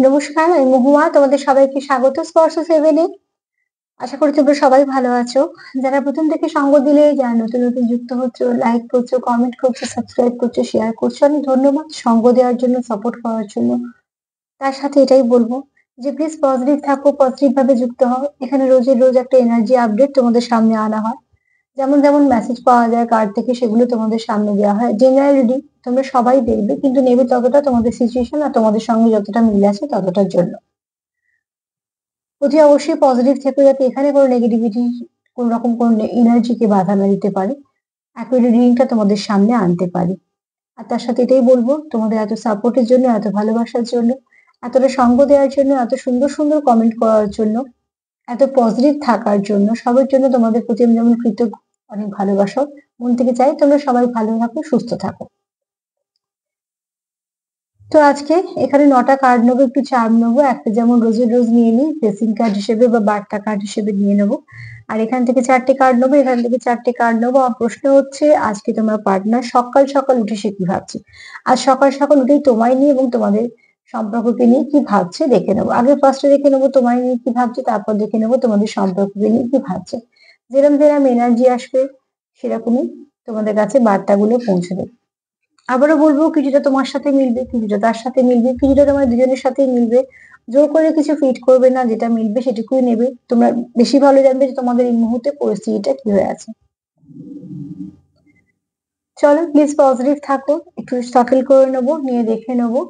নমস্কার, আমি মহুয়া। তোমাদের সবাইকে স্বাগত স্পর্শ সেভেনে। আশা করি তোমরা সবাই ভালো আছো। যারা প্রথম থেকে সঙ্গ দিলে, যারা নতুন নতুন যুক্ত হচ্ছো, লাইক করছো, কমেন্ট করছো, সাবস্ক্রাইব করছো, শেয়ার করছো, অনেক ধন্যবাদ সঙ্গ দেওয়ার জন্য, সাপোর্ট করার জন্য। তার সাথে এটাই বলবো যে প্লিজ পজিটিভ থাকো, পজিটিভ ভাবে যুক্ত হও। এখানে রোজের রোজ একটা এনার্জি আপডেট তোমাদের সামনে আনা হয়। যেমন যেমন মেসেজ পাওয়া যায় কার্ড থেকে, সেগুলো তোমাদের সামনে দেওয়া হয়। জেনারেল রিডিং তোমরা সবাই দেখবে, কিন্তু নেবে ততটা তোমাদের সিচুয়েশন আর তোমাদের সঙ্গে যতটা মিল আছে ততটার জন্য। অতি অবশ্যই পজিটিভ থেকো, যাতে এখানে কোনো নেগেটিভিটি, কোন রকম কোন এনার্জিকে বাধা না দিতে পারে। অ্যাকুরেট রিডিংটা তোমাদের সামনে আনতে পারি। আর তার সাথে এটাই বলবো, তোমাদের এত সাপোর্টের জন্য, এত ভালোবাসার জন্য, এতটা সঙ্গ দেওয়ার জন্য, এত সুন্দর সুন্দর কমেন্ট করার জন্য, এত পজিটিভ থাকার জন্য, সবার জন্য তোমাদের প্রতি আমি যেমন কৃতজ্ঞ, অনেক ভালোবাসা। মন থেকে চাই তোমরা সবাই ভালো থাকো, সুস্থ থাকো। তো আজকে এখানে 9টা কার্ড নেবো, একটু চার্ম নেবো। একটা যেমন রোজের রোজ নিয়ে নিই, ব্লেসিং কার্ড হিসেবে বা বার্তা কার্ড হিসেবে নিয়ে নেবো। আর এখান থেকে 4টে কার্ড নেবো, এখান থেকে 4টে কার্ড নেবো। আমার প্রশ্ন হচ্ছে, আজকে তোমার পার্টনার সকাল সকাল উঠে সে কি ভাবছে? আজ সকাল সকাল উঠেই তোমায় নিয়ে এবং তোমাদের সম্পর্ককে নিয়ে কি ভাবছে দেখে নেবো। আগে ফার্স্টে দেখে নেবো তোমায় নিয়ে কি ভাবছে, তারপর দেখে নেবো তোমাদের সম্পর্ককে নিয়ে কি ভাবছে। যেরকম যেরকম এনার্জি আসবে, সেরকমই তোমাদের কাছে বার্তাগুলো পৌঁছে দেবে। আবারও বলবো, কিছুটা তোমার সাথে মিলবে, কিছুটা তার সাথে মিলবে, কিছুটা তোমার দুজনের সাথেই মিলবে। জোর করে কিছু ফিট করবে না, যেটা মিলবে সেটুকুই নেবে। তোমরা বেশি ভালো জানবে যে তোমাদের এই মুহূর্তে পরিস্থিতিটা কি হয়ে আছে। চলো প্লিজ পজিটিভ থাকো, একটু সাফল করে নেবো, নিয়ে দেখে নেবো।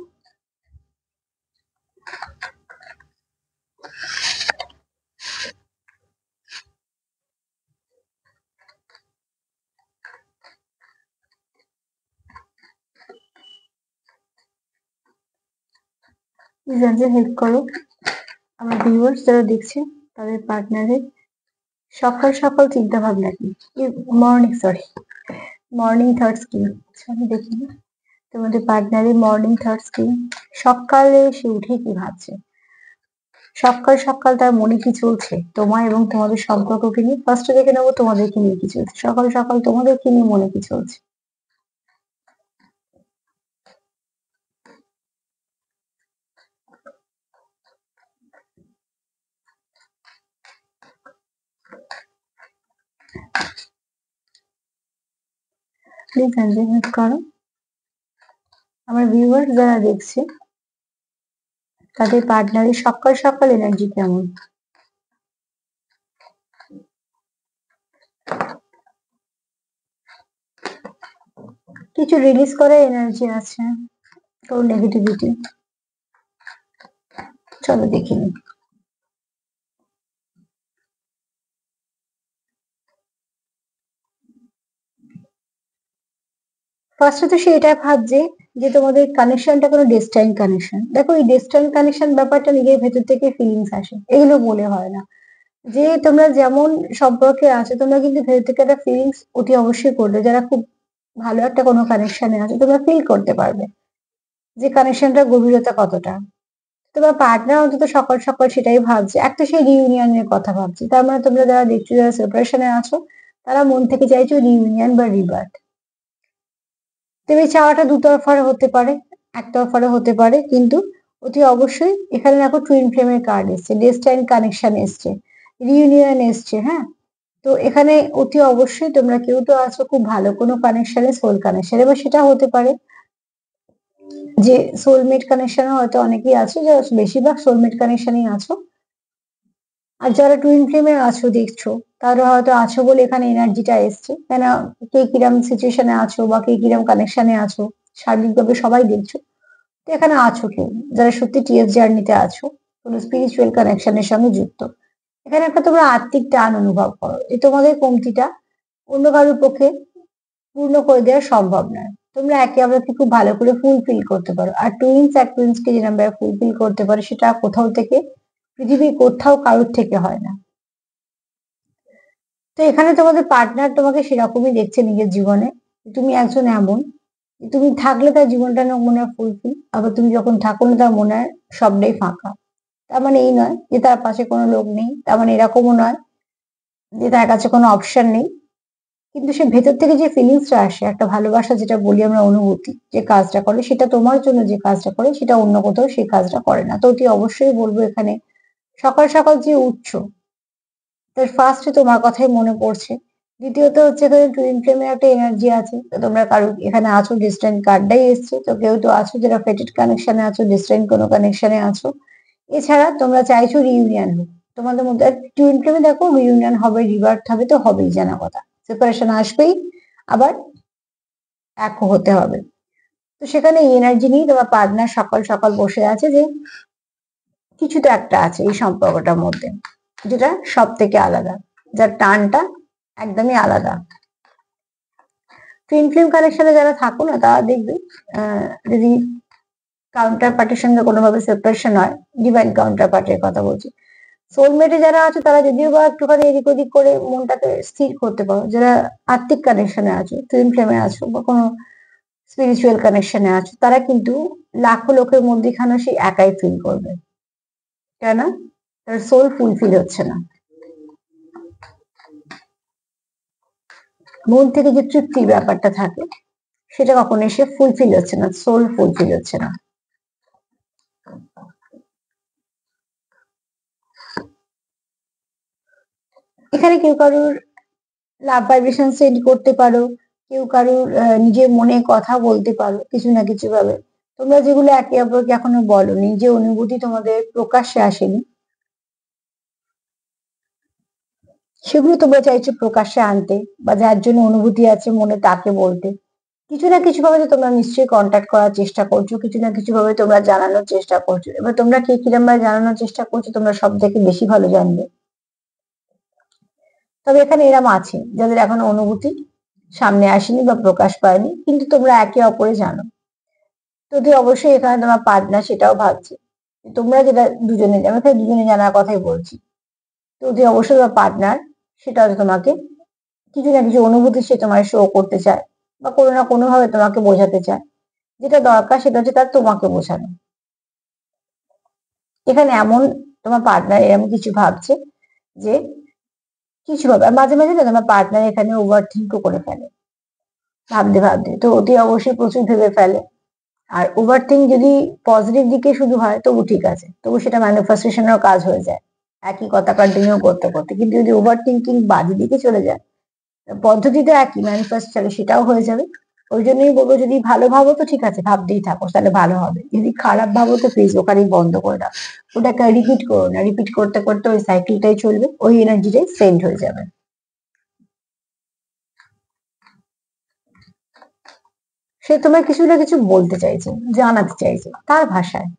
প্লিজ হেল্প করো আমার ভিউয়ার্স যারা দেখছে, তাদের পার্টনারের সকাল সকাল চিন্তা ভাবনা কি, মর্নিং থটস কি। আচ্ছা, আমি দেখি তোমাদের পার্টনারের মর্নিং থটস কি। সকালে সে উঠে কি ভাবছে, সকাল সকাল তার মনে কি চলছে তোমায় এবং তোমাদের সম্পর্ককে নিয়ে। ফার্স্টে দেখে নেবো তোমাদেরকে নিয়ে কি চলছে, সকাল সকাল তোমাদেরকে নিয়ে মনে কি চলছে। প্লিজ হেল্প করো আমার ভিউয়ার যারা দেখছে, তাদের পার্টনারের সকাল সকাল এনার্জি কেমন। কিছু রিলিজ করার এনার্জি আছে, কোনো নেগেটিভিটি। চলো দেখে নিই। ফার্স্টে তো সে এটা ভাবছে যে তোমাদের কানেকশনটা কোনো ডেস্টাইন কানেকশন। দেখো, এই ডেস্টাইন কানেকশন ব্যাপারটা নিজের ভেতর থেকে ফিলিংস আসে, এগুলো বলে হয় না। যে তোমরা যেমন সম্পর্কে আছো, তোমরা কিন্তু ভেতর থেকে একটা ফিলিংস অতি অবশ্যই করবে। যারা খুব ভালো একটা কোনো কানেকশনে আছে, তোমরা ফিল করতে পারবে যে কানেকশনটার গভীরতা কতটা। তোমার পার্টনার অন্তত সকাল সকাল সেটাই ভাবছে, একটা সেই রিইউনিয়নের কথা ভাবছে। তার মানে তোমরা যারা দেখছো, যারা সেপারেশনে আছো, তারা মন থেকে চাইছো রিইউনিয়ন বা রিবার্থ। তবে এই চাওয়াটা দুতরফার হতে পারে, একতরফারও হতে পারে, কিন্তু অতি অবশ্যই এখানে দেখো টুইন ফ্লেমের কার্ড এসছে, ডেস্টাইন কানেকশন এসছে, রিইউনিয়ন এসছে। হ্যাঁ, তো এখানে অতি অবশ্যই তোমরা কেউ তো আছো খুব ভালো কোনো কানেকশনে, সোল কানেকশন। এবার সেটা হতে পারে যে সোলমেট কানেকশনে হয়তো অনেকেই আছো, যারা বেশিরভাগ সোলমেট কানেকশনেই আছো। আর যারা টুইন ফ্লেমে আছো দেখছো, তারা হয়তো আছো বলে এখানে এনার্জিটা এসছে। কেন, কে কিরম সিচুয়েশনে আছো বা কে কিরম কানেকশনে আছো, সার্বিকভাবে সবাই দেখছো। তো এখানে আছো কেউ যারা সত্যি টিএস জার্নিতে আছো, কোনো স্পিরিচুয়াল কানেকশনের সঙ্গে যুক্ত। এখানে একটা তোমরা আত্মিক টান অনুভব করো, যে তোমাদের কমতিটা অন্য কারোর পক্ষে পূর্ণ করে দেওয়া সম্ভব নয়। তোমরা একে অপরকে খুব ভালো করে ফুলফিল করতে পারো। আর টুইন্স এক টুইন্সকে যেরকম ভাবে ফুলফিল করতে পারে, সেটা কোথাও থেকে, পৃথিবীর কোথাও কারোর থেকে হয় না। তো এখানে তোমাদের পার্টনার তোমাকে সেরকমই দেখছে নিজের জীবনে। তুমি একজন এমন, তুমি থাকলে তার জীবনটা না মনে হয় ফুলফিল, আবার তুমি যখন থাকো না তার মনে হয় সবটাই ফাঁকা। তার মানে এই নয় যে তার পাশে কোনো লোক নেই, তার মানে এরকমও নয় যে তার কাছে কোনো অপশন নেই। কিন্তু সে ভেতর থেকে যে ফিলিংসটা আসে, একটা ভালোবাসা যেটা বলি আমরা, অনুভূতি যে কাজটা করে, সেটা তোমার জন্য যে কাজটা করে সেটা অন্য কোথাও সেই কাজটা করে না। তো অতি অবশ্যই বলবো এখানে সকাল সকাল যে উঠছো, তার ফার্স্টে তোমার কথাই মনে পড়ছে। দ্বিতীয়ত হচ্ছে এখানে টুইন ফ্লেমের একটা এনার্জি আছে। তো তোমরা কারো এখানে আছো, ডিস্ট্যান্ট কার্ডটাই এসছে, তো কেউ তো আছো যারা ফেটেড কানেকশনে আছো, ডিস্ট্যান্ট কোনো কানেকশনে আছো। এছাড়া তোমরা চাইছো রিইউনিয়ন হোক তোমাদের মধ্যে। টুইন ফ্লেমে দেখো রিইউনিয়ন হবে, রিবার্থ হবে, তো হবেই, জানা কথা। সেপারেশন আসবেই, আবার এক হতে হবে। তো সেখানে এই এনার্জি নিয়ে তোমার পার্টনার সকাল সকাল বসে আছে যে কিছু তো একটা আছে এই সম্পর্কটার মধ্যে, যেটা সব থেকে আলাদা, যার টানটা একদমই আলাদা। টুইন ফ্লেম কানেকশনে যারা থাকো না, তারা দেখবে যদি কাউন্টার পার্টির সঙ্গে কোনোভাবে সেপারেশন হয়, ডিভাইন কাউন্টার পার্টির কথা বলছি, সোলমেটে যারা আছে তারা যদিও বা একটুখানি এদিক ওদিক করে মনটাকে স্থির করতে পারো, যারা আত্মিক কানেকশনে আছো, টুইন ফ্লেমে আছো, বা কোনো স্পিরিচুয়াল কানেকশনে আছো, তারা কিন্তু লাখো লোকের মধ্যেখানে সেই একাই ফিল করবে। কেন? তার সোল ফুলফিল হচ্ছে না, মন থেকে যে তৃপ্তির ব্যাপারটা থাকে সেটা কখনো এসে ফুলফিল হচ্ছে না, সোল ফুলফিল হচ্ছে না। এখানে কেউ কারুর লাভ ভাইব্রেশন সেন্ড করতে পারো, কেউ কারুর নিজের মনে কথা বলতে পারো কিছু না কিছু ভাবে। তোমরা যেগুলো একে অপরকে এখনো বলনি, যে অনুভূতি তোমাদের প্রকাশ্যে আসেনি, সেগুলো তোমরা চাইছো প্রকাশ্যে আনতে, বা যার জন্য অনুভূতি আছে মনে তাকে বলতে। কিছু না কিছু ভাবে তো তোমরা নিশ্চয়ই কন্ট্যাক্ট করার চেষ্টা করছো, কিছু না কিছু ভাবে তোমরা জানানোর চেষ্টা করছো। এবার তোমরা কে কিরম ভাবে জানানোর চেষ্টা করছো তোমরা সব থেকে বেশি ভালো জানবে। তবে এখানে এরম আছে যাদের এখনো অনুভূতি সামনে আসেনি বা প্রকাশ পায়নি, কিন্তু তোমরা একে অপরে জানো। যদি অবশ্যই এখানে তোমার পার্টনার সেটাও ভাবছে, তোমরা যেটা দুজনে, আমি এখানে দুজনে জানার কথাই বলছি, তো যদি অবশ্যই তোমার পার্টনার সেটা হচ্ছে তোমাকে কিছু না কিছু অনুভূতি সে তোমার শো করতে চায়, বা কোনো না কোনো ভাবে তোমাকে বোঝাতে চায়। যেটা দরকার সেটা হচ্ছে তার তোমাকে বোঝানো। এখানে এমন তোমার পার্টনার এরকম কিছু ভাবছে যে কিছু ভাবে, আর মাঝে মাঝে না তোমার পার্টনার এখানে ওভার থিঙ্কও করে ফেলে, ভাবতে ভাবতে তো অতি অবশ্যই প্রচুর ভেবে ফেলে। আর ওভার থিঙ্ক যদি পজিটিভ দিকে শুধু হয় তবু ঠিক আছে, তবু সেটা ম্যানিফেস্টেশনের কাজ হয়ে যায় একই কথা কন্টিনিউ করতে করতে। কিন্তু যদি ওভার থিঙ্কিং বাজে দিকে চলে যায়, পদ্ধতিটা একই, ম্যানিফেস্ট চলে, সেটাও হয়ে যাবে। ওই জন্যই বলবো যদি ভালো ভাবো তো ঠিক আছে, ভাবতেই থাকো, তাহলে ভালো হবে। যদি খারাপ ভাবো তো প্লিজ ওখানেই বন্ধ করে দাও, ওটাকে রিপিট করো না, রিপিট করতে করতে ওই সাইকেলটাই চলবে, ওই এনার্জিটাই সেন্ড হয়ে যাবে। সে তোমায় কিছু না কিছু বলতে চাইছে, জানাতে চাইছে তার ভাষায়,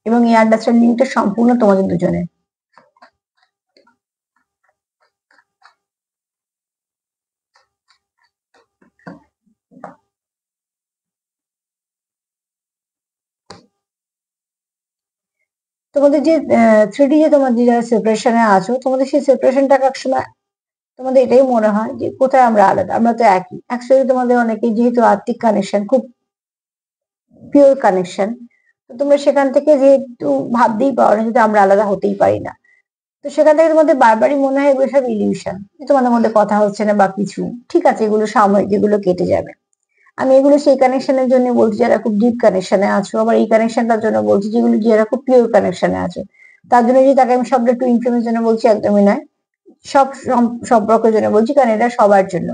এবং এই আন্ডারস্ট্যান্ডিংটা সম্পূর্ণ তোমাদের দুজনের। তোমাদের যে থ্রিডি, যে তোমাদের যারা সেপারেশনে আছো, তোমাদের সেই সেপারেশনটা একসময় তোমাদের এটাই মনে হয় যে কোথায় আমরা আলাদা, আমরা তো একই। অ্যাকচুয়ালি তোমাদের অনেকে যেহেতু আত্মিক কানেকশন, খুব পিওর কানেকশন, তো তোমরা সেখান থেকে যেহেতু ভাবতেই পারো না, যেহেতু আমরা আলাদা হতেই পারি না, তো সেখান থেকে তোমাদের বারবারই মনে হয় এগুলো সব ইলিউশন, তোমাদের মধ্যে কথা হচ্ছে না বা কিছু। ঠিক আছে, এগুলো সাময়িক, এগুলো কেটে যাবে। আমি এগুলো সেই কানেকশনের জন্য বলছি যারা খুব ডিপ কানেকশনে আছো, আবার এই কানেকশনটার জন্য বলছি যেগুলো যারা খুব পিওর কানেকশনে আছো। তার জন্য যদি তাকে আমি সবটা টুইন ফ্লেমের জন্য বলছি, একদমই নয়, সব সম্পর্কের জন্য বলছি, কারণ এটা সবার জন্য।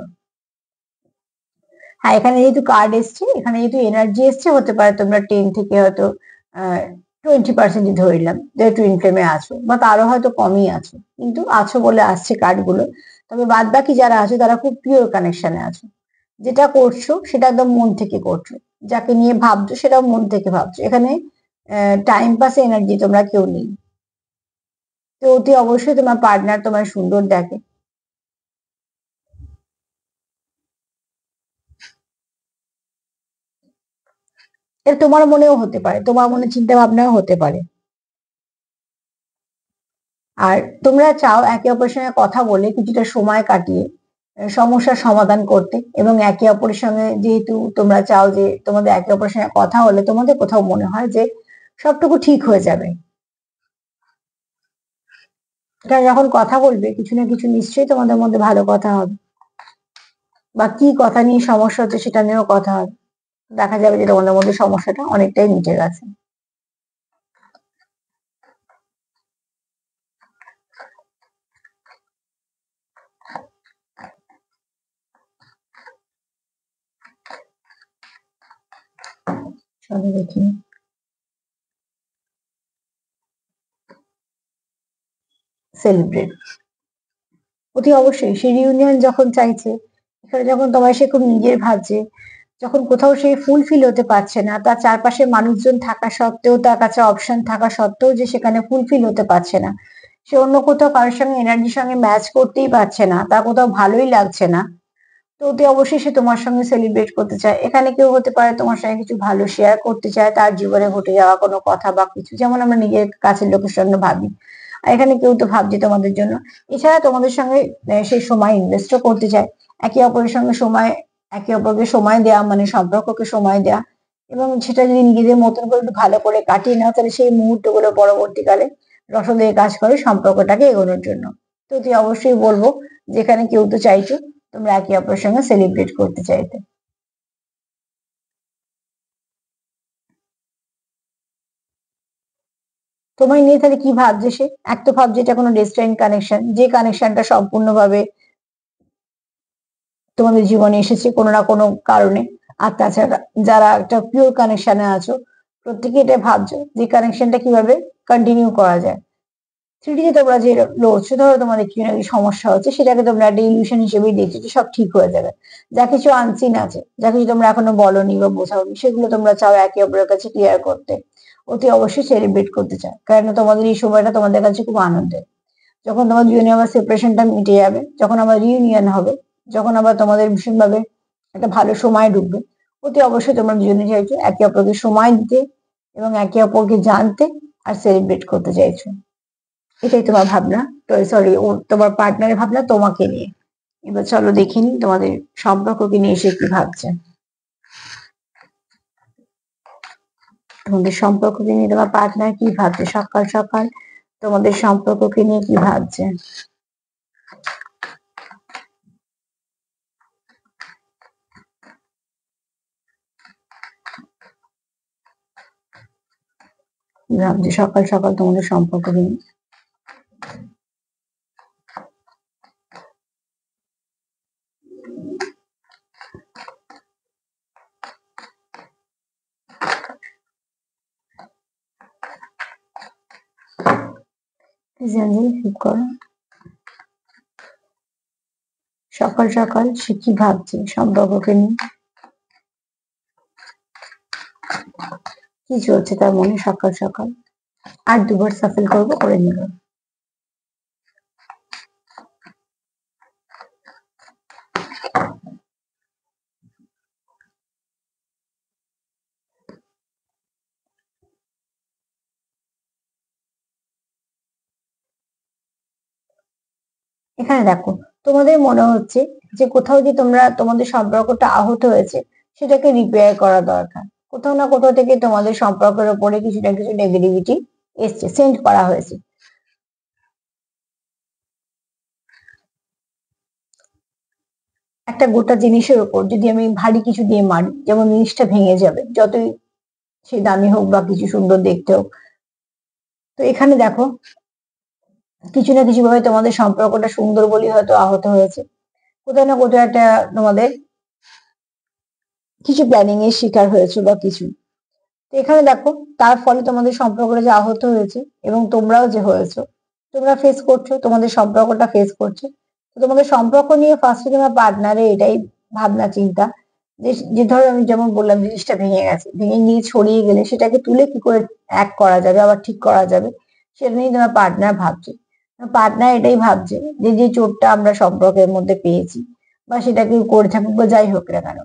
হ্যাঁ, এখানে যেহেতু কার্ড এসছে, এখানে যেহেতু এনার্জি এসছে, হতে পারে তোমরা 10 থেকে হয়তো 20% ধরলাম যে টুইন ফ্লেমে আছো, বা তারও হয়তো কমই আছো, কিন্তু আছো বলে আসছে কার্ড গুলো। তবে বাদ বাকি যারা আছো তারা খুব পিওর কানেকশনে আছো, যেটা করছো সেটা একদম মন থেকে করছো, যাকে নিয়ে ভাবছো সেটাও মন থেকে ভাবছো। এখানে টাইম পাস এনার্জি তোমরা কেউ নেই। তো অতি অবশ্যই তোমার পার্টনার তোমার সুন্দর দেখে, এটা তোমার মনেও হতে পারে, তোমার মনে চিন্তা ভাবনাও হতে পারে। আর তোমরা চাও একে অপরের সঙ্গে কথা বলে কিছুটা সময় কাটিয়ে সমস্যার সমাধান করতে, এবং একে অপরের সঙ্গে যেহেতু তোমরা চাও যে তোমাদের একে অপরের সঙ্গে কথা হলে তোমাদের কোথাও মনে হয় যে সবটুকু ঠিক হয়ে যাবে। কারণ যখন কথা বলবে কিছু না কিছু নিশ্চয়ই তোমাদের মধ্যে ভালো কথা হবে, বা কি কথা নিয়ে সমস্যা হচ্ছে সেটা নিয়েও কথা হবে। দেখা যাবে যে তোমাদের মধ্যে সমস্যাটা অনেকটাই মিটে গেছে। চলো দেখি। সেলিব্রেট, অতি অবশ্যই সে রিউনিয়ন যখন চাইছে, এখানে যখন তোমায় সে খুব নিজের ভাবছে, যখন কোথাও সে ফুলফিল হতে পারছে না, তার চারপাশে মানুষজন থাকা সত্ত্বেও, তার কাছে অপশন থাকা সত্ত্বেও যে সেখানে ফুলফিল হতে পারছে না, সে অন্য কোথাও কারোর সঙ্গে এনার্জির সঙ্গে ম্যাচ করতেই পারছে না, তার কোথাও ভালোই লাগছে না, তো অতি অবশ্যই সে তোমার সঙ্গে সেলিব্রেট করতে চায়। এখানে কেউ হতে পারে তোমার সঙ্গে কিছু ভালো শেয়ার করতে চায়, তার জীবনে ঘটে যাওয়া কোনো কথা বা কিছু, যেমন আমরা নিজের কাছের লোকের সঙ্গে ভাবি, আর এখানে কেউ তো ভাবছে তোমাদের জন্য। এছাড়া তোমাদের সঙ্গে সেই সময় ইনভেস্টও করতে চায়। একে অপরের সঙ্গে সময়, একে অপরকে সময় দেওয়া মানে সম্পর্ককে সময় দেওয়া, এবং সেটা যদি নিজেদের মতন করে একটু ভালো করে কাটিয়ে নাও, তাহলে সেই মুহূর্তগুলো পরবর্তীকালে রসদের কাজ করে সম্পর্কটাকে এগোনোর জন্য। তো তুই অবশ্যই বলবো, যেখানে কেউ তো চাইছো তোমরা একে অপরের সঙ্গে সেলিব্রেট করতে চাইতে। তোমায় নিয়ে তাহলে কি ভাবছে সে? এক তো ভাবছে এটা কোনো ডেস্টাইন কানেকশন, যে কানেকশনটা সম্পূর্ণভাবে তোমাদের জীবনে এসেছে কোনো না কোনো কারণে। আর তাছাড়া যারা একটা পিওর কানেকশনে আছো, প্রত্যেকে এটা ভাবছো যে কানেকশনটা কিভাবে কন্টিনিউ করা যায়। থ্রিডিতে তোমরা যে লড়ছো, ধরো তোমাদের কি না কি সমস্যা হচ্ছে, সেটাকে তোমরা একটা ইলিউশন হিসেবেই দেখছো যে সব ঠিক হয়ে যাবে। যা কিছু আনসিন আছে, যা কিছু তোমরা এখনো বলনি বা বোঝাওনি, সেগুলো তোমরা চাও একে অপরের কাছে ক্লিয়ার করতে, অতি অবশ্যই সেলিব্রেট করতে চাও, কারণ তোমাদের এই সময়টা তোমাদের কাছে খুব আনন্দের। যখন তোমার দুজনে আবার সেপারেশনটা মিটে যাবে, যখন আবার রিউনিয়ন হবে, যখন আবার তোমাদের ভীষণভাবে একটা ভালো সময় ঢুকবে, অতি অবশ্যই তোমরা দুজনে চাইছো একে অপরকে সময় দিতে এবং একে অপরকে জানতে আর সেলিব্রেট করতে চাইছো। এটাই তোমার ভাবনা, তো সরি, ও তোমার পার্টনারের ভাবনা তোমাকে নিয়ে। এবার চলো দেখিনি তোমাদের সম্পর্ককে নিয়ে সে কি ভাবছে। তোমাদের সম্পর্ককে নিয়ে তোমার পার্টনার কি ভাবছে সকাল সকাল, তোমাদের সম্পর্ককে নিয়ে কি ভাবছে। কি ভাবছে সকাল সকাল তোমাদের সম্পর্ককে নিয়ে। জানি ঠিক করো। সকাল সকাল সে কি ভাবছে সম্পর্ককে নিয়ে, কি চলছে তার মনে সকাল সকাল। আর দুবার সাফল করবো, করে নিব। এখানে দেখো, তোমাদের মনে হচ্ছে যে কোথাও যে তোমরা তোমাদের সম্পর্কটা আহত হয়েছে, সেটাকে রিপেয়ার করা দরকার। কোথাও না কোথাও থেকে তোমাদের সম্পর্কের উপরে কিছু না কিছু নেগেটিভিটি এসছে, সেন্ড করা হয়েছে। একটা গোটা জিনিসের উপর যদি আমি ভারী কিছু দিয়ে মারি, যেমন জিনিসটা ভেঙে যাবে, যতই সে দামি হোক বা কিছু সুন্দর দেখতে হোক। তো এখানে দেখো, কিছু না কিছু ভাবে তোমাদের সম্পর্কটা সুন্দর বলেই হয়তো আহত হয়েছে। কোথাও না কোথাও একটা তোমাদের কিছু প্ল্যানিং এর শিকার হয়েছে বা কিছু। তো এখানে দেখো, তার ফলে তোমাদের সম্পর্কটা যে আহত হয়েছে এবং তোমরাও যে হয়েছো, তোমরা ফেস করছো, তোমাদের সম্পর্কটা ফেস করছে। তো তোমাদের সম্পর্ক নিয়ে ফার্স্টে তোমার পার্টনারে এটাই ভাবনা চিন্তা, যে যে ধরো আমি যেমন বললাম জিনিসটা ভেঙে গেছে, ভেঙে গিয়ে ছড়িয়ে গেলে সেটাকে তুলে কি করে এক করা যাবে, আবার ঠিক করা যাবে, সেটা নিয়ে তোমার পার্টনার ভাবছে। পার্টনার এটাই ভাবছে যে যে চোটটা আমরা সম্পর্কের মধ্যে পেয়েছি, বা সেটাকে করে থাকুক বা যাই হোক না কেন,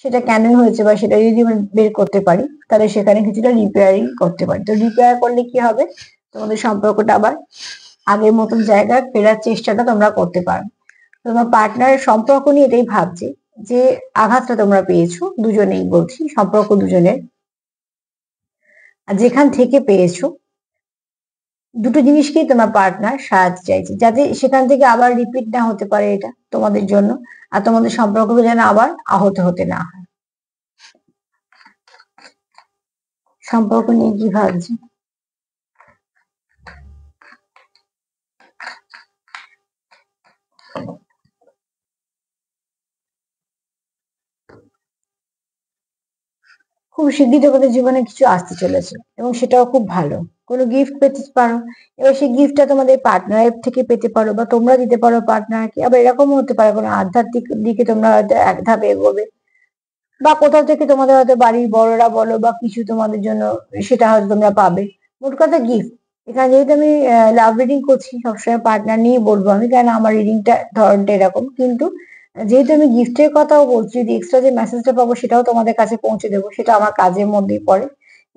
সেটা কেন হয়েছে বা সেটা যদি আমরা বের করতে পারি, তাহলে সেখানে কিছুটা রিপেয়ারিং করতে পারি। তো রিপেয়ার করলে কি হবে, তোমাদের সম্পর্কটা আবার আগের মতন জায়গায় ফেরার চেষ্টাটা তোমরা করতে পারো। তোমার পার্টনারের সম্পর্ক নিয়ে এটাই ভাবছে যে আঘাতটা তোমরা পেয়েছো, দুজনেই বলছি, সম্পর্ক দুজনের, আর যেখান থেকে পেয়েছো, দুটো জিনিসকেই তোমার পার্টনার সাজাতে চাইছে, যাতে সেখান থেকে আবার রিপিট না হতে পারে এটা তোমাদের জন্য, আর তোমাদের সম্পর্ককে যেন আবার আহত হতে না হয়। সম্পর্ক নিয়ে কি ভাবছে? খুব শিগগিরই তোমাদের জীবনে কিছু আসতে চলেছে এবং সেটাও খুব ভালো। কোনো গিফট পেতে পারো, এবার সেই গিফটটা তোমাদের পার্টনারের থেকে পেতে পারো বা তোমরা দিতে পারো পার্টনারকে। আবার এরকমও হতে পারে কোনো আধ্যাত্মিক দিকে তোমরা হয়তো এক ধাপ এগোবে, বা কোথাও থেকে তোমাদের হয়তো বাড়ির বড়রা বলো বা কিছু তোমাদের জন্য সেটা হয়তো তোমরা পাবে। মোট কথা গিফট। এখানে যেহেতু আমি লাভ রিডিং করছি, সবসময় পার্টনার নিয়ে বলবো আমি, কারণ আমার রিডিংটা ধরনটা এরকম। কিন্তু যেহেতু আমি গিফটের কথাও বলছি, যদি এক্সট্রা যে মেসেজটা পাবো সেটাও তোমাদের কাছে পৌঁছে দেবো, সেটা আমার কাজের মধ্যেই পড়ে।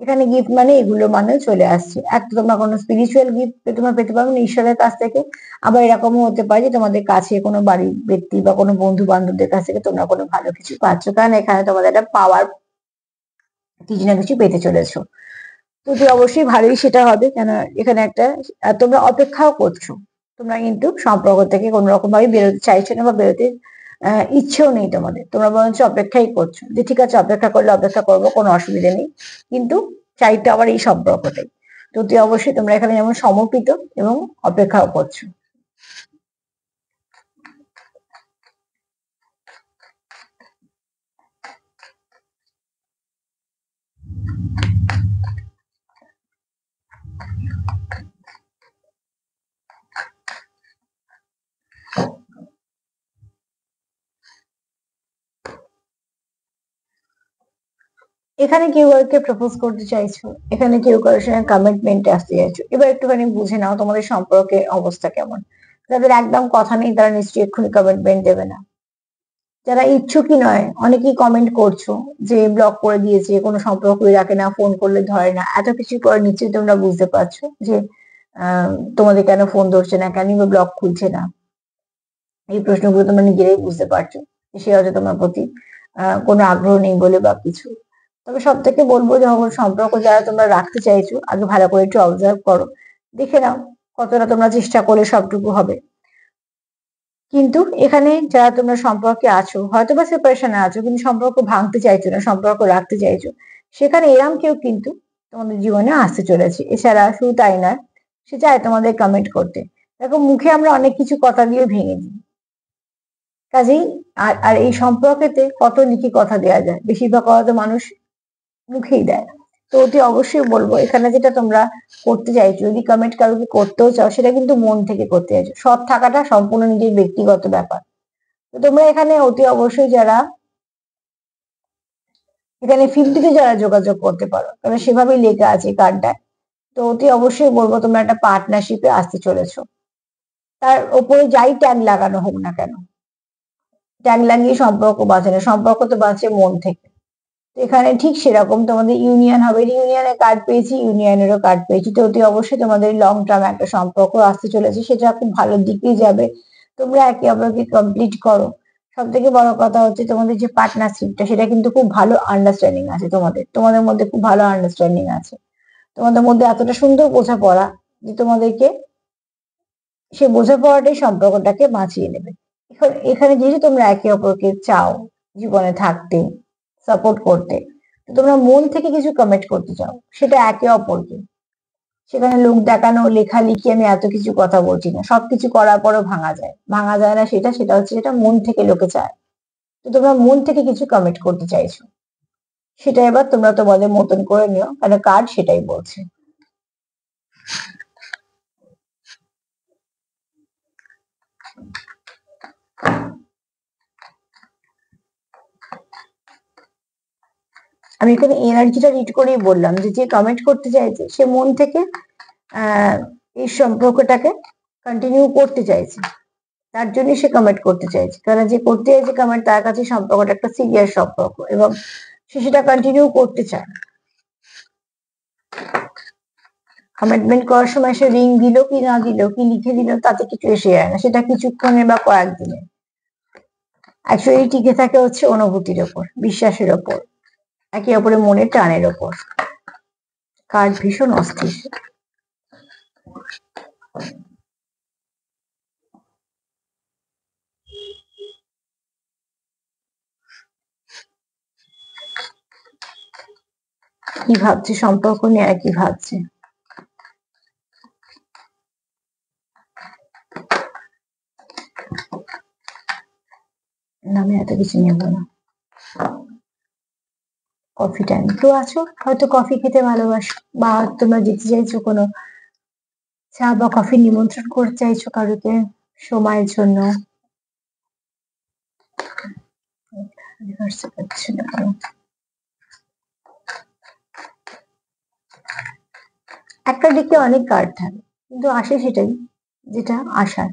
এখানে গিফট মানে এগুলো মানে চলে আসছে। একটা তোমরা কোনো স্পিরিচুয়াল গিফট তোমরা পেতে পারো না ঈশ্বরের কাছ থেকে। আবার এরকমও হতে পারে যে তোমাদের কাছে কোনো বাড়ির ব্যক্তি বা কোনো বন্ধু বান্ধবদের কাছ থেকে তোমরা কোনো ভালো কিছু পাচ্ছ, কারণ এখানে তোমাদের একটা পাওয়ার কিছু না কিছু পেতে চলেছো। তো অবশ্যই ভালোই সেটা হবে, কেন এখানে একটা তোমরা অপেক্ষাও করছো। তোমরা কিন্তু সম্পর্ক থেকে কোনো রকম ভাবে বেরোতে চাইছো না বা বেরোতে ইচ্ছেও নেই তোমাদের। তোমরা বরঞ্চ অপেক্ষাই করছো যে ঠিক আছে অপেক্ষা করলে অপেক্ষা করবো, কোনো অসুবিধা নেই, কিন্তু চাইতে আবার এই সম্পর্কটাই। তো অবশ্যই তোমরা এখানে যেমন সমর্পিত এবং অপেক্ষাও করছো। এখানে কেউ কাউকে প্রপোজ করতে চাইছো, এখানে কেউ কারোর সঙ্গে কমিটমেন্টে আসতে চাইছো। এবার একটুখানি বুঝে নাও তোমাদের সম্পর্কের অবস্থা কেমন। যাদের একদম কথা নেই তারা নিশ্চয়ই এক্ষুনি কমিটমেন্ট দেবে না। যারা ইচ্ছুকই নয়, অনেকেই কমেন্ট করছো যে ব্লক করে দিয়েছে, কোনো সম্পর্কই রাখে না, ফোন করলে ধরে না, এত কিছু পরে নিশ্চয়ই তোমরা বুঝতে পারছো যে তোমাদের কেন ফোন ধরছে না, কেন বা ব্লক খুলছে না। এই প্রশ্নগুলো তোমরা নিজেরাই বুঝতে পারছো সে হয়তো তোমার প্রতি কোনো আগ্রহ নেই বলে বা কিছু। তবে সব থেকে বলবো, যখন সম্পর্ক যারা তোমরা রাখতে চাইছো আগে ভালো করে একটু অবজার্ভ করো, দেখে নাও কতটা তোমরা চেষ্টা করলে সবটুকু হবে। কিন্তু এখানে যারা তোমরা সম্পর্কে আছো, হয়তো বা সেপারেশনে আছো, কিন্তু সম্পর্ক ভাঙতে চাইছো না, সম্পর্ক রাখতে চাইছো, সেখানে এরম কেউ কিন্তু তোমাদের জীবনে আসতে চলেছে। এছাড়া শুধু তাই নয়, সে চায় তোমাদের কমেন্ট করতে। দেখো মুখে আমরা অনেক কিছু কথা দিয়ে ভেঙে দিই, কাজেই আর আর এই সম্পর্কেতে কত লিখে কথা দেওয়া যায়, বেশিরভাগ কথা তো মানুষ মুখেই দেয়। তো অবশ্যই বলবো এখানে যেটা তোমরা করতে চাইছো, যদি কমেন্ট কাউকে করতেও চাও সেটা কিন্তু মন থেকে করতে চাইছো। সৎ থাকাটা সম্পূর্ণ নিজের ব্যক্তিগত ব্যাপার। তো তোমরা এখানে অবশ্যই যারা এখানে 50-তে যারা যোগাযোগ করতে পারো, কারণ সেভাবেই লেখা আছে কার্ডটায়। তো অবশ্যই বলবো তোমরা একটা পার্টনারশিপে আসতে চলেছো। তার ওপরে যাই ট্যাগ লাগানো হোক না কেন, ট্যাগ লাগিয়ে সম্পর্ক বাঁচে না, সম্পর্ক তো বাঁচে মন থেকে। তো এখানে ঠিক সেরকম তোমাদের ইউনিয়ন হবে, ইউনিয়নের কার্ড পেয়েছি, ইউনিয়নেরও কার্ড পেয়েছি। তো অবশ্যই তোমাদের লং টার্ম একটা সম্পর্ক আসতে চলেছে, সেটা খুব ভালো দিকেই যাবে। তোমরা একে অপরকে কমপ্লিট করো। সব থেকে বড় কথা হচ্ছে তোমাদের যে পার্টনারশিপটা, সেটা কিন্তু খুব ভালো আন্ডারস্ট্যান্ডিং আছে তোমাদের, তোমাদের মধ্যে খুব ভালো আন্ডারস্ট্যান্ডিং আছে। তোমাদের মধ্যে এতটা সুন্দর বোঝাপড়া যে তোমাদেরকে সে বোঝাপড়াটাই সম্পর্কটাকে বাঁচিয়ে নেবে। এখানে যেহেতু তোমরা একে অপরকে চাও জীবনে থাকতে, সাপোর্ট করতে, তো তোমরা মন থেকে কিছু কমিট করতে চাও, সেটা একে অপরকে। সেখানে লোক দেখানো, লেখালেখি, আমি এত কিছু কথা বলছি না, সবকিছু করার পরও ভাঙা যায়, ভাঙা যায় না সেটা, সেটা হচ্ছে যেটা মন থেকে লোকে চায়। তো তোমরা মন থেকে কিছু কমিট করতে চাইছো, সেটা এবার তোমরা তোমাদের মতন করে নিও, কারণ কার্ড সেটাই বলছে। আমি এখানে এনার্জিটা রিড করেই বললাম যে যে কমেন্ট করতে চাইছে সে মন থেকে আহ এই সম্পর্কটাকে কন্টিনিউ করতে চাইছে, তার জন্য সে কমেন্ট করতে চাইছে। কারণ যে করতে চাইছে কমেন্ট, তার কাছে সম্পর্কটা একটা সিরিয়াস সম্পর্ক এবং সে সেটা কন্টিনিউ করতে চায়। কমিটমেন্ট করার সময় সে রিং দিল কি না দিল, কি লিখে দিল, তাতে কিছু এসে যায় না, সেটা কিছুক্ষণের বা কয়েকদিনে। অ্যাকচুয়ালি টিকে থাকে হচ্ছে অনুভূতির ওপর, বিশ্বাসের ওপর, একে অপরের মনের টানের ওপর। কার্ড ভীষণ অস্থির। কি ভাবছে সম্পর্ক নিয়ে, আর কি ভাবছে? না, আমি এত কিছু নেবো না। কফি টাইম তো আছো, হয়তো কফি খেতে ভালোবাসো, বা তোমরা যেতে চাইছো কোনো চা বা কফি নিমন্ত্রণ করতে চাইছো কারোকে সময়ের জন্য। রিভার্সে পাচ্ছি না কেন? একটা ডেকে অনেক কার্ড থাকে, কিন্তু আসে সেটাই যেটা আসার।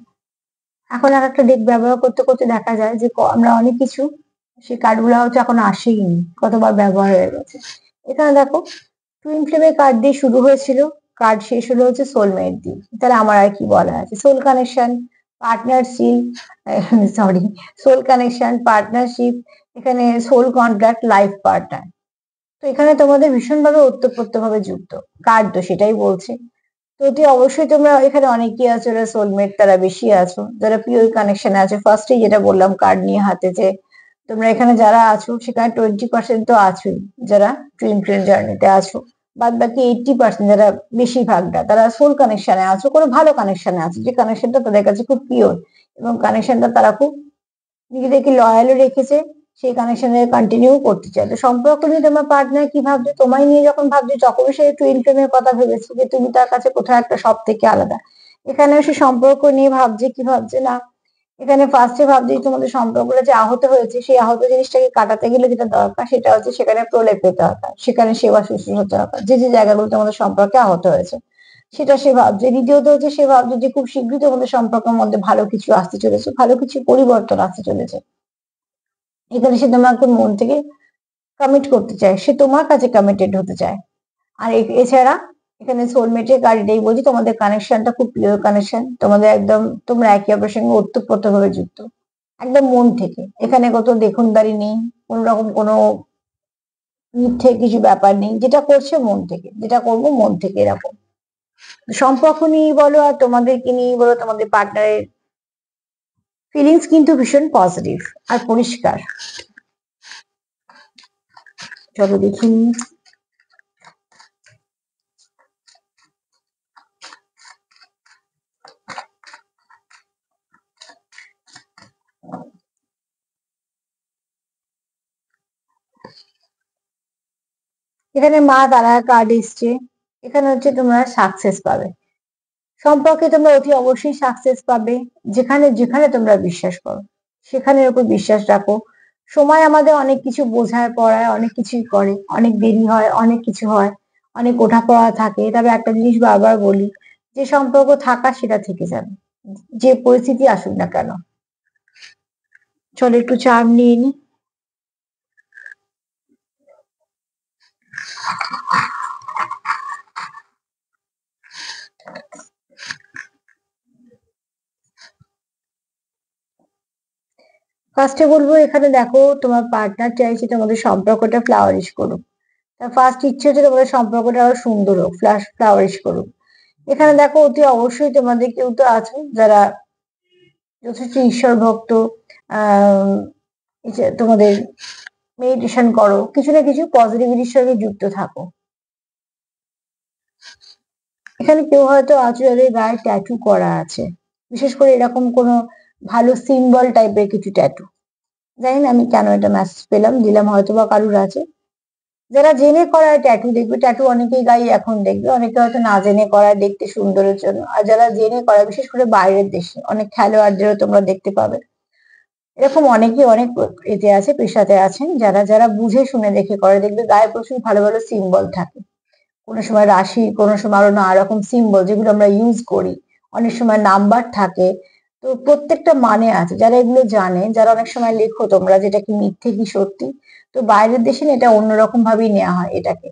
এখন আর একটা ডেক ব্যবহার করতে করতে দেখা যায় যে আমরা অনেক কিছু, সেই কার্ডগুলো হয়তো এখন আসেইনি, কতবার ব্যবহার হয়ে গেছে। এখানে দেখো টুইন ফ্লেমের কার্ড দিয়ে শুরু হয়েছিল, কার্ড শেষ হলো হচ্ছে সোলমেট দিয়ে। তাহলে আমার আর কি বলা আছে? Soul connection, partnership, sorry, soul connection, partnership, এখানে সোল কন্ট্রাক্ট, লাইফ পার্টনার। তো এখানে তোমাদের ভীষণভাবে ওতপ্রোতভাবে যুক্ত কার্ড, তো সেটাই বলছে। তো অতি অবশ্যই তোমরা এখানে অনেকেই আছো যারা সোলমেট, তারা বেশি আছো, যারা পিওর কানেকশনে আছে। ফার্স্টেই যেটা বললাম কার্ড নিয়ে হাতে, যে তোমরা এখানে যারা আছো সেখানে 20% তো আছোই যারা টুইন ফ্লেম জার্নিতে আছো। বাদ বাকি 80% যারা বেশিরভাগটা তারা সোল কানেকশনে আছো, কোনো ভালো কানেকশনে আছো, যে কানেকশনটা তাদের কাছে খুব পিওর, এবং কানেকশনটা তারা খুব নিজেদেরকে লয়ালও রেখেছে, সেই কানেকশনে কন্টিনিউ করতে চায়। তো সম্পর্ক নিয়ে তোমার পার্টনার কি ভাবছে তোমায় নিয়ে যখন ভাবছে, তখনই সে টুইন ফ্লেমের কথা ভেবেছে যে তুমি তার কাছে কোথাও একটা সব থেকে আলাদা। এখানেও সে সম্পর্ক নিয়ে ভাবছে, কি ভাবছে না, এখানে ফার্স্টে ভাবছে তোমাদের সম্পর্কটা যে আহত হয়েছে, সেই আহত জিনিসটাকে কাটাতে গেলে যেটা দরকার সেটা হচ্ছে সেখানে প্রলেপ পেতে দরকার, সেখানে সেবা শুশ্রূষা দরকার, যে যে জায়গাগুলো তোমাদের সম্পর্কে আহত হয়েছে সেটা সে ভাবছে। দ্বিতীয়ত হচ্ছে সে ভাবছে যে খুব শীঘ্রই তোমাদের সম্পর্কের মধ্যে ভালো কিছু আসতে চলেছে, ভালো কিছু পরিবর্তন আসতে চলেছে। এখানে সে তোমাকে মন থেকে কমিট করতে চায়, সে তোমার কাছে কমিটেড হতে চায়। আর এছাড়া এখানে সোলমেটের কার্ড এটাই বলছি, তোমাদের কানেকশনটা খুব পিওর কানেকশন, তোমাদের একদম তোমরা একে অপরের সঙ্গে ওতপ্রোতভাবে যুক্ত, একদম মন থেকে। এখানে কত দেখুনদারি নেই, কোন রকম কোনো মিথ্যে কিছু ব্যাপার নেই, যেটা করছে মন থেকে, যেটা করবো মন থেকে, এরকম। সম্পর্ক নিয়েই বলো আর তোমাদেরকে নিয়েই বলো, তোমাদের পার্টনারের ফিলিংস কিন্তু ভীষণ পজিটিভ আর পরিষ্কার। চলো দেখি। এখানে মা তারা কার্ড এসছে, এখানে হচ্ছে তোমরা সাকসেস পাবে, সম্পর্কে তোমরা অতি অবশ্যই সাকসেস পাবে। যেখানে যেখানে তোমরা বিশ্বাস করো সেখানের উপর বিশ্বাস রাখো। সময় আমাদের অনেক কিছু বোঝায়, পড়ায়, অনেক কিছুই করে, অনেক দেরি হয়, অনেক কিছু হয়, অনেক ওঠাপড়া থাকে। তবে একটা জিনিস বারবার বলি, যে সম্পর্ক থাকা সেটা থেকে যাবে, যে পরিস্থিতি আসুক না কেন। চলো একটু চার্ম নিয়ে নি। ফার্স্টে বলবো, এখানে দেখো তোমার পার্টনার চাইছে তোমাদের সম্পর্কটা ফ্লাওয়ারিশ করুক। তার ফার্স্ট ইচ্ছে হচ্ছে তোমাদের সম্পর্কটা আরো সুন্দর হোক, ফ্লাওয়ারিশ করুক। এখানে দেখো অতি অবশ্যই তোমাদের কেউ তো আছে যারা যথেষ্ট ঈশ্বর ভক্ত, আহ তোমাদের মেডিটেশন করো, কিছু না কিছু পজিটিভিটির সঙ্গে যুক্ত থাকো। এখানে কেউ হয়তো আছো যাদের গায়ে ট্যাটু করা আছে, বিশেষ করে এরকম কোনো ভালো সিম্বল টাইপের কিছু ট্যাটু। জানি না আমি কেন এটা মেসেজ পেলাম, দিলাম, হয়তো বা কারুর আছে। যারা জেনে করায় ট্যাটু দেখবে, ট্যাটু অনেকেই গায়ে এখন দেখবে, অনেকে হয়তো না জেনে করায় দেখতে সুন্দরের জন্য। আর যারা জেনে করায়, বিশেষ করে বাইরের দেশে অনেক খেলোয়াড়দেরও তোমরা দেখতে পাবে, এরকম অনেকে অনেক এতে আছে, পেশাতে আছেন, যারা যারা বুঝে শুনে দেখে করে। দেখবে গায়ে প্রচুর ভালো ভালো সিম্বল থাকে, কোনো সময় রাশি, কোনো সময় আরো নানা রকম সিম্বল যেগুলো আমরা ইউজ করি, অনেক সময় নাম্বার থাকে। তো প্রত্যেকটা মানে আছে, যারা এগুলো জানে, যারা অনেক সময় লেখো তোমরা যেটা কি মিথ্যে কি সত্যি। তো বাইরের দেশে না এটা অন্যরকম ভাবেই নেওয়া হয় এটাকে,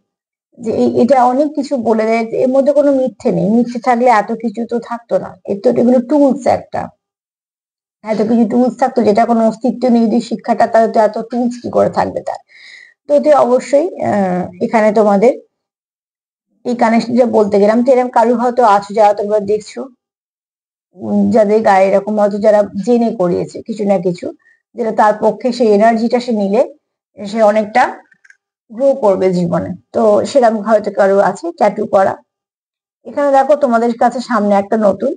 যে এটা অনেক কিছু বলে দেয়, এর মধ্যে কোনো মিথ্যে নেই, মিথ্যে থাকলে এত কিছু তো থাকতো না। এর তো এগুলো টুলস একটা, এত কিছু টুলস থাকতো যেটা কোনো অস্তিত্ব নেই, যদি শিক্ষাটা, তাহলে তো এত টুলস কি করে থাকবে তার। তো এতে অবশ্যই এখানে তোমাদের এই কানেকশনটা বলতে গেলাম। তো এরকম কারু হয়তো আছো যারা তোমরা দেখছো, যাদের গায়ে এরকম হয়তো যারা জেনে করিয়েছে কিছু না কিছু, যেটা তার পক্ষে সেই এনার্জিটা সে নিলে সে অনেকটা গ্রো করবে জীবনে। তো সেরকম হয়তো কারো আছে ট্যাটু করা। এখানে দেখো তোমাদের কাছে সামনে একটা নতুন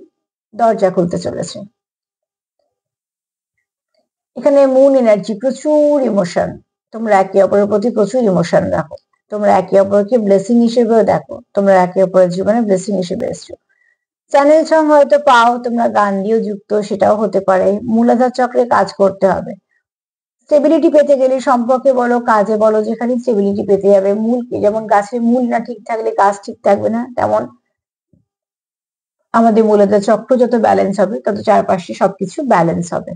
দরজা খুলতে চলেছে। এখানে মুন এনার্জি, প্রচুর ইমোশন। তোমরা একে অপরের প্রতি প্রচুর ইমোশন রাখো। তোমরা একে অপরকে ব্লেসিং হিসেবেও দেখো। তোমরা একে অপরের জীবনে ব্লেসিং হিসেবে এসছো। চ্যানেল সং হয়তো পাও, তোমরা গান দিয়েও যুক্ত, সেটাও হতে পারে। মূলাধার চক্রে কাজ করতে হবে। স্টেবিলিটি পেতে গেলে সম্পর্কে বলো, কাজে বলো, যেখানে স্টেবিলিটি পেতে যাবে। মূল যেমন গাছের মূল না ঠিক থাকলে গাছ ঠিক থাকবে না, তেমন আমাদের মূলাধার চক্র যত ব্যালেন্স হবে তত চারপাশে সবকিছু ব্যালেন্স হবে।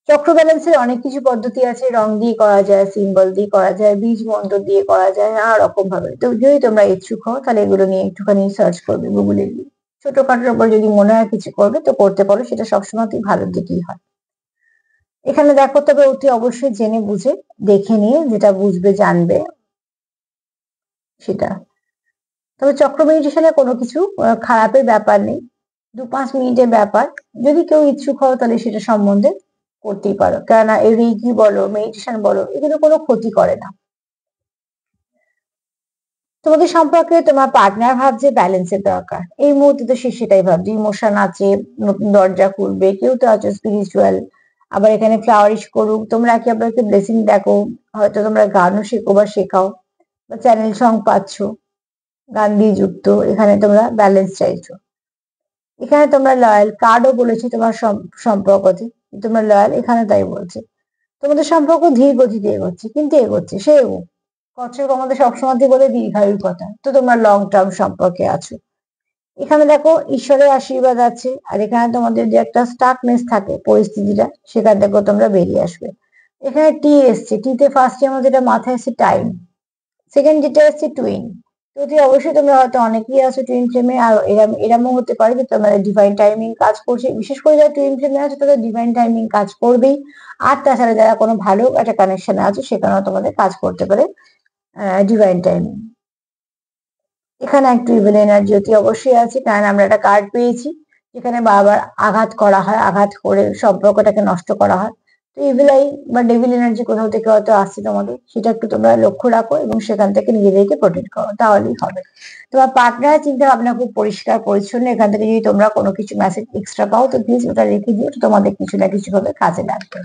চক্র ব্যালেন্সের অনেক কিছু পদ্ধতি আছে, রং দিয়ে করা যায়, সিম্বল দিয়ে করা যায়, বীজ মন্ত্র দিয়ে করা যায়, নানা রকম ভাবে। তো যদি তোমরা ইচ্ছুক হও তাহলে এগুলো নিয়ে একটুখানি সার্চ করবে গুগলে গিয়ে। ছোটখাটোর উপর যদি মনে হয় কিছু করবে তো করতে পারো, সেটা সবসময় ভালোর দিকেই হয়। এখানে দেখো, তবে অতি অবশ্যই জেনে বুঝে দেখে নিয়ে যেটা বুঝবে জানবে সেটা। তবে চক্র মেডিটেশনে কোনো কিছু খারাপের ব্যাপার নেই, 2-5 মিনিটের ব্যাপার। যদি কেউ ইচ্ছুক হও তাহলে সেটা সম্বন্ধে করতেই পারো, কেননা এই রিকি বলো, মেডিটেশন বলো, এগুলো কোনো ক্ষতি করে না। তোমাদের সম্পর্কে তোমার পার্টনার ভাবছে ব্যালেন্সের দরকার, এই মুহূর্তে তো সে সেটাই ভাবছে। ইমোশন আছে, নতুন দরজা খুলবে, কেউ তো আছে স্পিরিচুয়াল, আবার এখানে ফ্লাওয়ারিশ করুক, তোমরা একে অপরকে ব্লেসিং দেখো। হয়তো তোমরা গানও শেখো বা শেখাও, বা চ্যানেল সং পাচ্ছ, গান দিয়ে যুক্ত। এখানে তোমরা ব্যালেন্স চাইছো। এখানে তোমরা লয়াল, কার্ডও বলেছে তোমার সম্পর্কতে তোমরা লয়াল, এখানে তাই বলছে। তোমাদের সম্পর্ক ধীর গতিতে এগোচ্ছে, কিন্তু এগোচ্ছে, সে এগোক। কচ্ছপ আমাদের সবসময় বলে দীর্ঘায়ুর কথা। তো তোমরা লং টার্ম সম্পর্কে আছো। এখানে দেখো ঈশ্বরের আশীর্বাদ আছে, আর এখানে তোমাদের যে একটা স্টাকনেস থাকে পরিস্থিতিটা, সেখান থেকে তোমরা বেরিয়ে আসবে। এখানে টি এসছে, টিতে ফার্স্টে আমাদের যেটা মাথায় এসছে টাইম, সেকেন্ড যেটা এসছে টুইন। তো অবশ্যই তোমরা হয়তো অনেকেই আছো টুইন ফ্লেমে, আর এরমও হতে পারে যে তোমাদের ডিভাইন টাইমিং কাজ করছে। বিশেষ করে যারা টুইন ফ্লেমে আছে তাদের ডিভাইন টাইমিং কাজ করবেই। আর তাছাড়া যারা কোনো ভালো একটা কানেকশনে আছে সেখানেও তোমাদের কাজ করতে পারে ডিভাইন টাইমিং। এখানে একটু ইভিল এনার্জি অতি অবশ্যই আছে, কারণ আমরা একটা কার্ড পেয়েছি যেখানে বারবার আঘাত করা হয়, আঘাত করে সম্পর্কটাকে নষ্ট করা হয়। তো ইভিল আই বা ডেভিল এনার্জি কোথাও থেকে হয়তো আসছে তোমাদের, সেটা একটু তোমরা লক্ষ্য রাখো এবং সেখান থেকে নিজেদেরকে প্রোটেক্ট করো, তাহলেই হবে। তোমার পার্টনার চিন্তা ভাবনা খুব পরিষ্কার পরিচ্ছন্ন। এখান থেকে যদি তোমরা কোনো কিছু মেসেজ এক্সট্রা পাও তো প্লিজ ওটা রেখে দিও, তোমাদের কিছু না কিছু ভাবে কাজে লাগবে।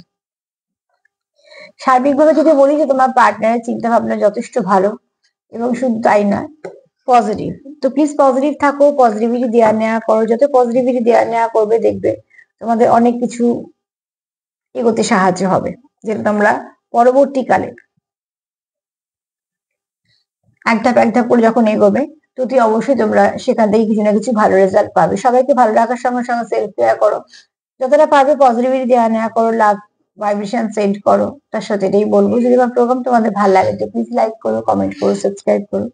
সার্বিকভাবে যদি বলি যে তোমার পার্টনারের চিন্তা ভাবনা যথেষ্ট ভালো, এবং শুধু তাই নয়, পজিটিভ। তো প্লিজ পজিটিভ থাকো, পজিটিভিটি দেওয়া নেওয়া করো। যত পজিটিভিটি দেওয়া নেওয়া করবে দেখবে তোমাদের অনেক কিছু এগোতে সাহায্য হবে, যেটা তোমরা পরবর্তীকালে এক ধাপ এক ধাপ করে যখন এগোবে তো অবশ্যই তোমরা সেখান থেকে কিছু না কিছু ভালো রেজাল্ট পাবে। সবাইকে ভালো রাখার সঙ্গে সঙ্গে সেলফ কেয়ার করো, যতটা পারবে পজিটিভিটি দেওয়া নেওয়া করো, লাভ ভাইব্রেশন সেন্ড করো। তার সাথে এটাই বলবো, যদি আমার প্রোগ্রাম তোমাদের ভালো লাগে তো প্লিজ লাইক করো, কমেন্ট করো, সাবস্ক্রাইব করো,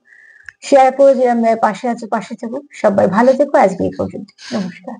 শেয়ার করো। যে আমরা পাশে আছে পাশে থেকো। সবাই ভালো থেকো। আজকে এই পর্যন্ত, নমস্কার।